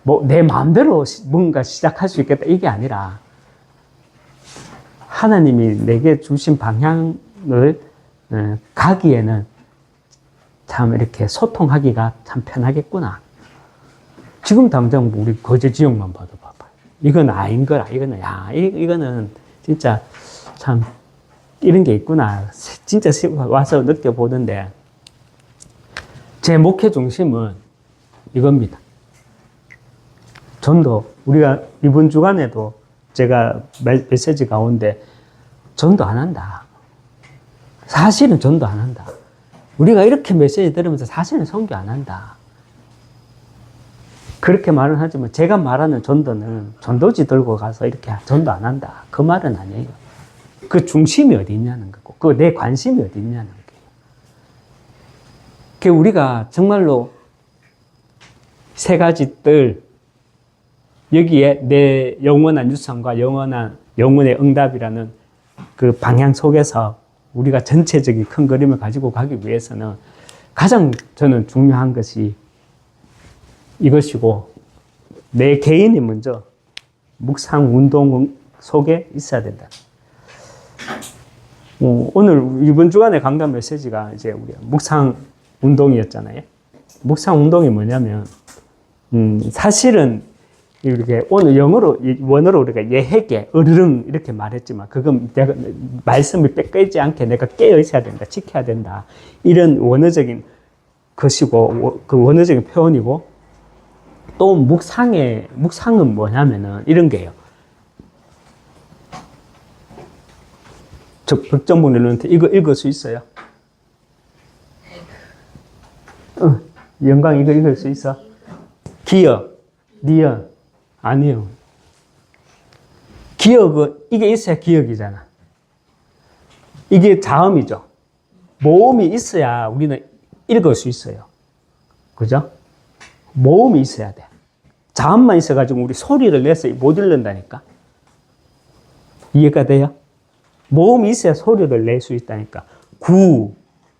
뭐 내 마음대로 뭔가 시작할 수 있겠다 이게 아니라 하나님이 내게 주신 방향을 가기에는 참 이렇게 소통하기가 참 편하겠구나. 지금 당장 우리 거제 지역만 봐도 봐봐. 이건 아닌 거라. 이거는 진짜 참 이런 게 있구나. 진짜 와서 느껴보는데 제 목회 중심은 이겁니다. 전도. 우리가 이번 주간에도 제가 메시지 가운데 전도 안 한다. 사실은 전도 안 한다. 우리가 이렇게 메시지 들으면서 사실은 선교 안 한다. 그렇게 말은 하지만 제가 말하는 전도는 전도지 들고 가서 이렇게 전도 안 한다. 그 말은 아니에요. 그 중심이 어디 있냐는 거고, 그 내 관심이 어디 있냐는 거예요. 그 우리가 정말로 세 가지 뜰, 여기에 내 영원한 유산과 영원의 응답이라는 그 방향 속에서 우리가 전체적인 큰 그림을 가지고 가기 위해서는 가장 저는 중요한 것이 이것이고, 내 개인이 먼저 묵상 운동 속에 있어야 된다. 오늘 이번 주간의 강단 메시지가 이제 우리 묵상 운동이었잖아요. 묵상 운동이 뭐냐면, 사실은 이렇게 오늘 원어로 우리가 예해게, 으르릉 이렇게 말했지만, 그건 내가 말씀을 뺏기지 않게 내가 깨어 있어야 된다, 지켜야 된다. 이런 원어적인 것이고, 그 원어적인 표현이고, 또 묵상은 뭐냐면은 이런 게요. 백정문일론한테 이거 읽을 수 있어요? 영광 이거 읽을 수 있어? 기억, 니은, 아니요. 기억은, 이게 있어야 기억이잖아. 이게 자음이죠. 모음이 있어야 우리는 읽을 수 있어요. 그죠? 모음이 있어야 돼. 자음만 있어가지고 우리 소리를 내서 못 읽는다니까. 이해가 돼요? 모음이 있어야 소리를 낼 수 있다니까. 구,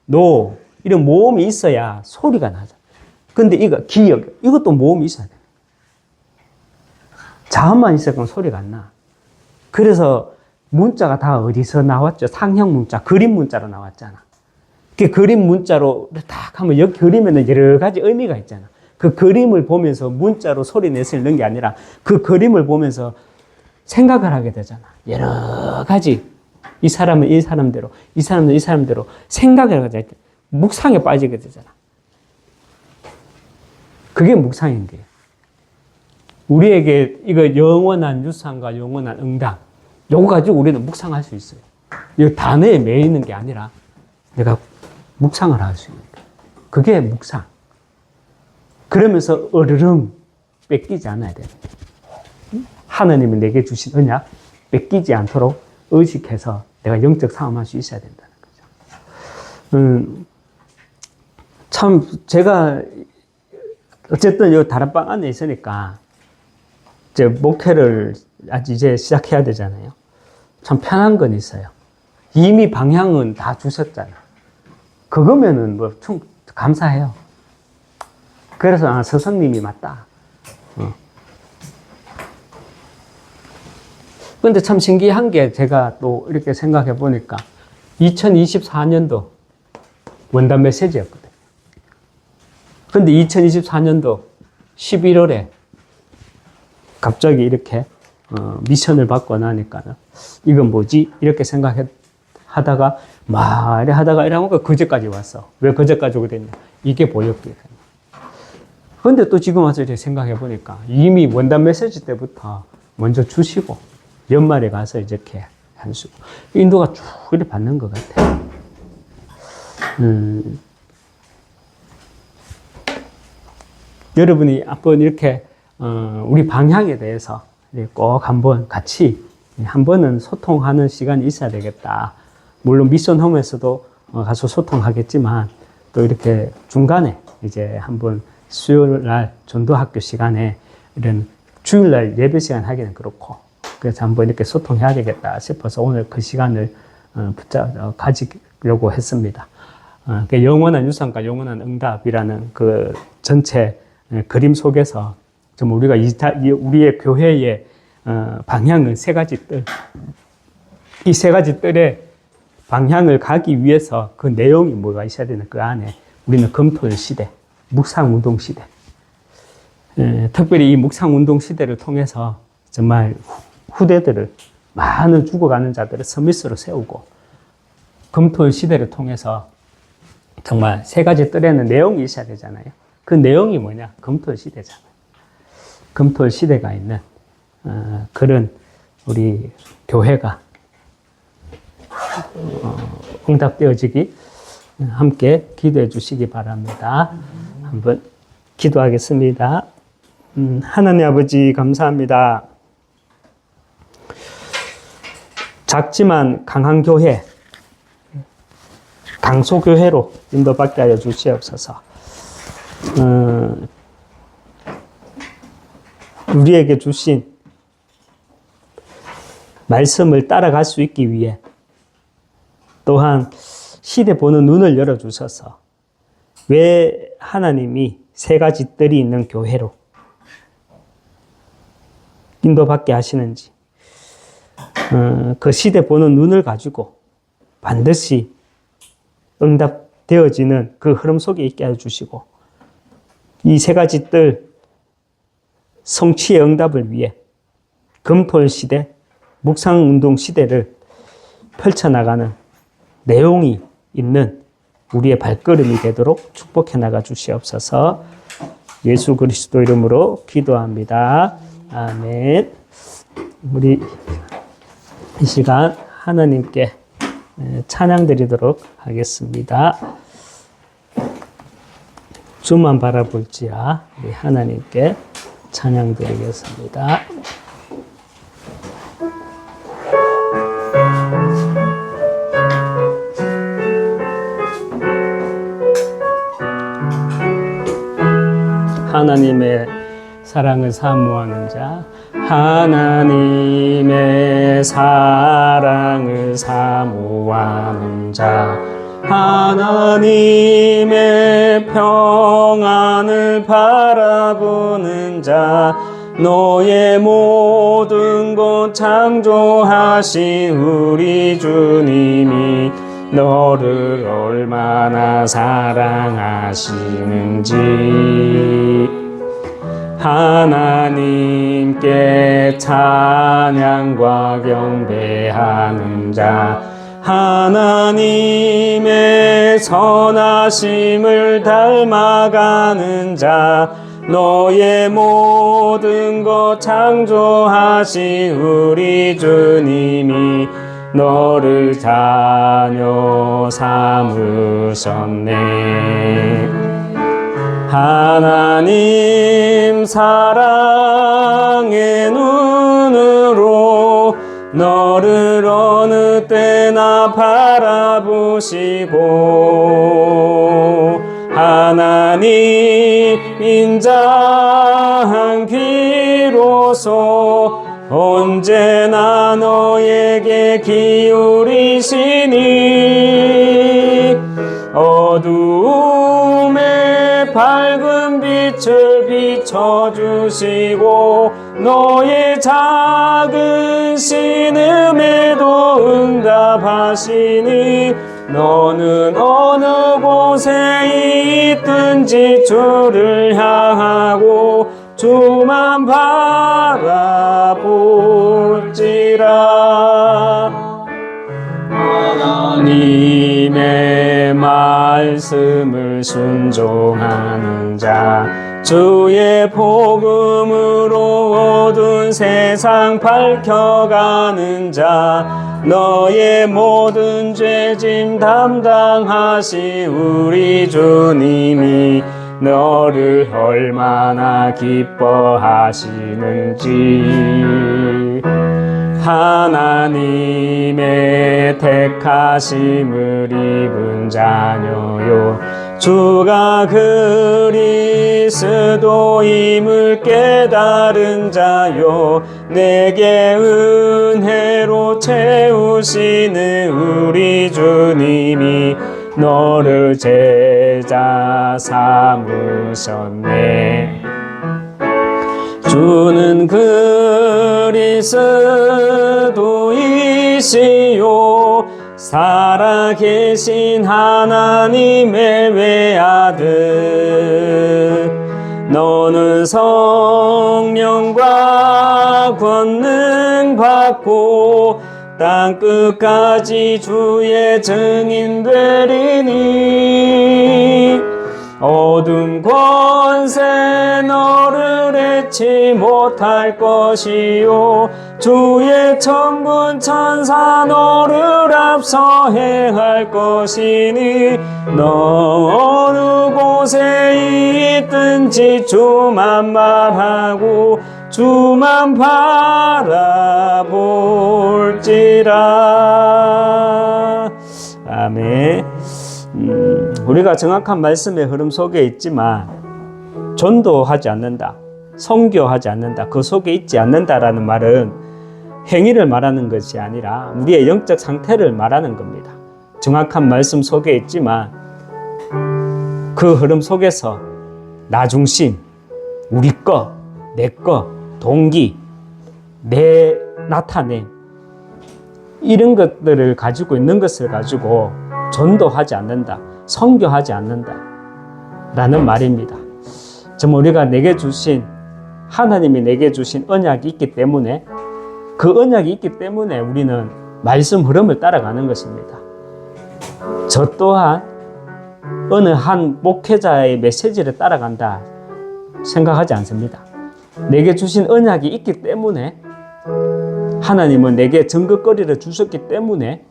노, 이런 모음이 있어야 소리가 나죠. 근데 이거, 기억, 이것도 모음이 있어야 돼. 자음만 있어야 소리가 안 나. 그래서 문자가 다 어디서 나왔죠? 상형 문자, 그림 문자로 나왔잖아. 그 그림 문자로 딱 하면 여기 그림에는 여러 가지 의미가 있잖아. 그 그림을 보면서 문자로 소리 내서 읽는 게 아니라 그 그림을 보면서 생각을 하게 되잖아. 여러 가지. 이 사람은 이 사람대로, 이 사람은 이 사람대로 생각을 하게 돼. 묵상에 빠지게 되잖아. 그게 묵상인 거예요. 우리에게 이거 영원한 유산과 영원한 응답, 요거 가지고 우리는 묵상할 수 있어요. 이 단어에 매이는 게 아니라 내가 묵상을 할 수 있는 거예요. 그게 묵상. 그러면서 으르릉 뺏기지 않아야 돼요. 하나님이 내게 주신 언약 뺏기지 않도록 의식해서 내가 영적 싸움할 수 있어야 된다는 거죠. 참 제가 어쨌든 이 다락방 안에 있으니까 이제 목회를 아직 이제 시작해야 되잖아요. 참 편한 건 있어요. 이미 방향은 다 주셨잖아. 그거면은 뭐 감사해요. 그래서 스승님이 맞다. 근데 참 신기한 게 제가 또 이렇게 생각해 보니까 2024년도 원단 메시지였거든. 근데 2024년도 11월에 갑자기 이렇게 미션을 받고 나니까는 이건 뭐지? 이렇게 생각하다가 막 이래 하다가 이러면 그제까지 왔어. 왜 그제까지 오게 됐냐? 이게 보였거든. 근데 또 지금 와서 이렇게 생각해 보니까 이미 원단 메시지 때부터 먼저 주시고 연말에 가서 이렇게 한수 인도가 쭉 이렇게 받는 것 같아요. 여러분이 한번 이렇게 우리 방향에 대해서 꼭 한번 같이 한 번은 소통하는 시간이 있어야 되겠다. 물론 미션 홈에서도 가서 소통하겠지만 또 이렇게 중간에 이제 한번 수요일 날 전도학교 시간에 이런 주일날 예배 시간 하기는 그렇고 그래서 한번 이렇게 소통해야 되겠다 싶어서 오늘 그 시간을 가지려고 했습니다. 그 영원한 유산과 영원한 응답이라는 그 전체 그림 속에서 좀 우리가 우리의 교회의 방향은 세 가지 뜰. 이 세 가지 뜰의 방향을 가기 위해서 그 내용이 뭐가 있어야 되는 그 안에 우리는 검토일 시대, 묵상운동 시대. 특별히 이 묵상운동 시대를 통해서 정말 후대들을 많은 죽어가는 자들을 서밋으로 세우고 검토일 시대를 통해서 정말 세 가지 뜰에는 내용이 있어야 되잖아요. 그 내용이 뭐냐? 검토일 시대잖아요. 검토일 시대가 있는 그런 우리 교회가 응답되어지기 함께 기도해 주시기 바랍니다. 한번 기도하겠습니다. 하나님 아버지 감사합니다. 작지만 강한 교회, 강소교회로 인도받게 하여 주시옵소서. 우리에게 주신 말씀을 따라갈 수 있기 위해 또한 시대 보는 눈을 열어주셔서 왜 하나님이 세 가지 뜰이 있는 교회로 인도받게 하시는지 그 시대 보는 눈을 가지고 반드시 응답되어지는 그 흐름 속에 있게 해주시고 이 세 가지 뜰 성취의 응답을 위해 검토일 시대, 묵상운동 시대를 펼쳐나가는 내용이 있는 우리의 발걸음이 되도록 축복해 나가 주시옵소서. 예수 그리스도 이름으로 기도합니다. 아멘. 우리 이 시간 하나님께 찬양 드리도록 하겠습니다. 주만 바라볼지야 우리 하나님께 찬양 드리겠습니다. 하나님의 사랑을 사모하는 자, 하나님의 사랑을 사모하는 자, 하나님의 평안을 바라보는 자, 너의 모든 것 창조하신 우리 주님이 너를 얼마나 사랑하시는지 하나님께 찬양과 경배하는 자, 하나님의 선하심을 닮아가는 자, 너의 모든 것 창조하신 우리 주님이 너를 자녀 삼으셨네. 하나님 사랑의 눈으로 너를 어느 때나 바라보시고 하나님 인자한 귀로서 언제나 너에게 기울이시니 어두움에 밝은 빛을 비춰주시고 너의 작은 신음에도 응답하시니 너는 어느 곳에 있든지 주를 향하고 주만 바라볼지라. 하나님의 말씀을 순종하는 자, 주의 복음으로 어두운 세상 밝혀가는 자, 너의 모든 죄짐 담당하신 우리 주님이 너를 얼마나 기뻐하시는지 하나님의 택하심을 입은 자녀요 주가 그리스도임을 깨달은 자요 내게 은혜로 채우시는 우리 주님이 너를 제자 삼으셨네. 주는 그리스도이시요 살아계신 하나님의 외아들 너는 성령과 권능 받고 땅 끝까지 주의 증인 되리니 어둠 권세 너를 해치 못할 것이요 주의 천군 천사 너를 앞서 행할 것이니 너 어느 곳에 있든지 주만 말하고 주만 바라볼지라. 아멘. 우리가 정확한 말씀의 흐름 속에 있지만 전도하지 않는다, 선교하지 않는다, 그 속에 있지 않는다라는 말은 행위를 말하는 것이 아니라 우리의 영적 상태를 말하는 겁니다. 정확한 말씀 속에 있지만 그 흐름 속에서 나 중심, 우리 거, 내 거, 동기, 내 나타냄 이런 것들을 가지고 있는 것을 가지고 전도하지 않는다, 선교하지 않는다 라는 말입니다. 정말 우리가 내게 주신, 하나님이 내게 주신 언약이 있기 때문에 그 언약이 있기 때문에 우리는 말씀 흐름을 따라가는 것입니다. 저 또한 어느 한 목회자의 메시지를 따라간다 생각하지 않습니다. 내게 주신 언약이 있기 때문에 하나님은 내게 증거거리를 주셨기 때문에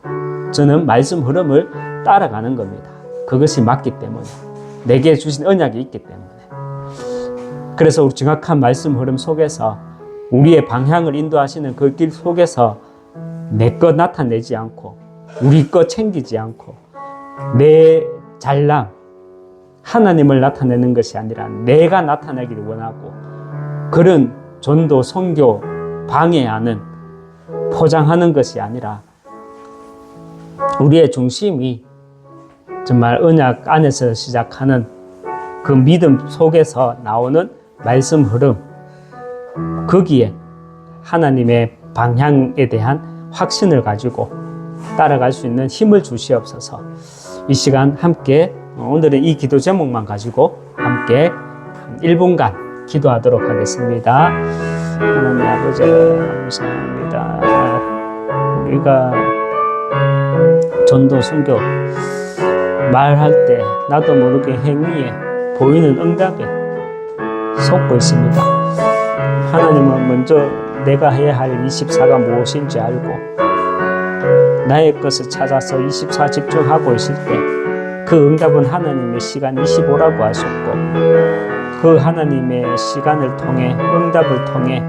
저는 말씀 흐름을 따라가는 겁니다. 그것이 맞기 때문에, 내게 주신 언약이 있기 때문에. 그래서 우리 정확한 말씀 흐름 속에서 우리의 방향을 인도하시는 그 길 속에서 내 것 나타내지 않고 우리 것 챙기지 않고 내 잘남, 하나님을 나타내는 것이 아니라 내가 나타나기를 원하고 그런 전도, 선교, 방해하는, 포장하는 것이 아니라 우리의 중심이 정말 언약 안에서 시작하는 그 믿음 속에서 나오는 말씀 흐름, 거기에 하나님의 방향에 대한 확신을 가지고 따라갈 수 있는 힘을 주시옵소서. 이 시간 함께 오늘의 이 기도 제목만 가지고 함께 1분간 기도하도록 하겠습니다. 하나님 아버지 감사합니다. 우리가 전도 선교 말할 때 나도 모르게 행위에 보이는 응답에 속고 있습니다. 하나님은 먼저 내가 해야 할 24가 무엇인지 알고 나의 것을 찾아서 24 집중하고 있을 때 그 응답은 하나님의 시간 25라고 하셨고 그 하나님의 시간을 통해 응답을 통해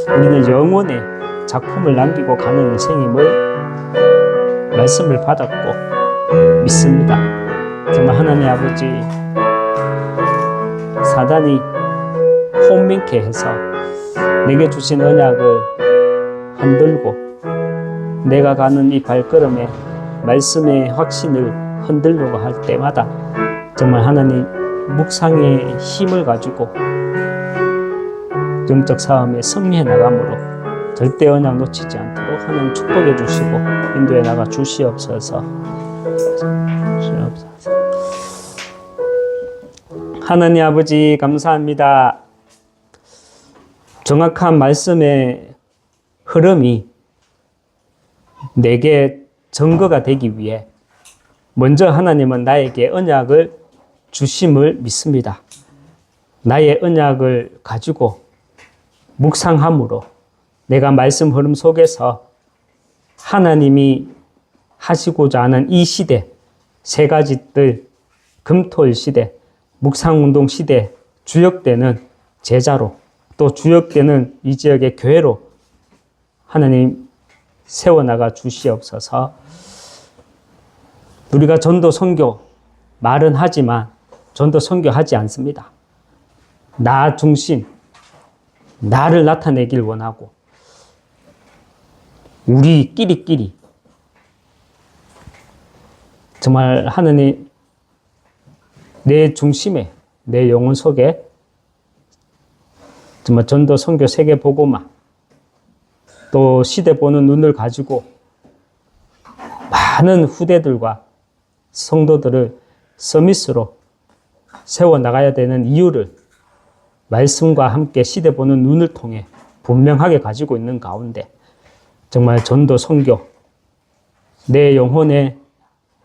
우리는 영혼의 작품을 남기고 가는 인생임을 말씀을 받았고 믿습니다. 정말 하나님 아버지 사단이 혼민케 해서 내게 주신 언약을 흔들고 내가 가는 이 발걸음에 말씀의 확신을 흔들려고 할 때마다 정말 하나님 묵상의 힘을 가지고 영적 싸움에 승리해 나감으로 절대 언약 놓치지 않도록 하나님 축복해 주시고 인도해 나가 주시옵소서. 하나님 아버지 감사합니다. 정확한 말씀의 흐름이 내게 증거가 되기 위해 먼저 하나님은 나에게 언약을 주심을 믿습니다. 나의 언약을 가지고 묵상함으로 내가 말씀 흐름 속에서 하나님이 하시고자 하는 이 시대, 세 가지 뜰, 금토일 시대, 묵상운동 시대, 주역되는 제자로 또 주역되는 이 지역의 교회로 하나님 세워나가 주시옵소서. 우리가 전도 선교 말은 하지만 전도 선교하지 않습니다. 나 중심, 나를 나타내길 원하고 우리끼리끼리 정말 하느님 내 중심에 내 영혼 속에 정말 전도 선교 세계 보고마 또 시대 보는 눈을 가지고 많은 후대들과 성도들을 서밋으로 세워나가야 되는 이유를 말씀과 함께 시대 보는 눈을 통해 분명하게 가지고 있는 가운데 정말 전도 선교 내 영혼의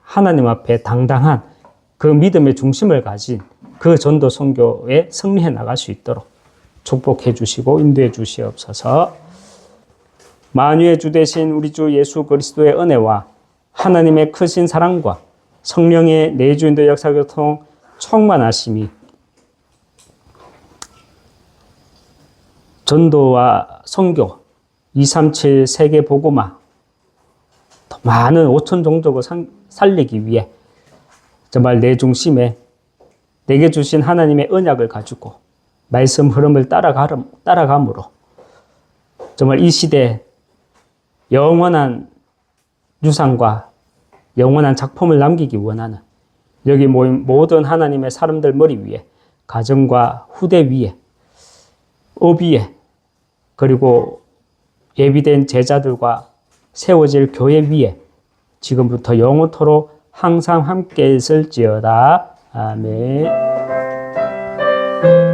하나님 앞에 당당한 그 믿음의 중심을 가진 그 전도 선교에 승리해 나갈 수 있도록 축복해 주시고 인도해 주시옵소서. 만유의 주 되신 우리 주 예수 그리스도의 은혜와 하나님의 크신 사랑과 성령의 내주인도 역사교통 충만하심이 전도와 선교 237 세계 복음화 더 많은 5천 종족을 살리기 위해 정말 내 중심에 내게 주신 하나님의 언약을 가지고 말씀 흐름을 따라감으로 정말 이 시대에 영원한 유산과 영원한 작품을 남기기 원하는 여기 모인 모든 하나님의 사람들 머리 위에 가정과 후대 위에 업 위에 그리고 예비된 제자들과 세워질 교회 위에 지금부터 영원토록 항상 함께 있을지어다. 아멘.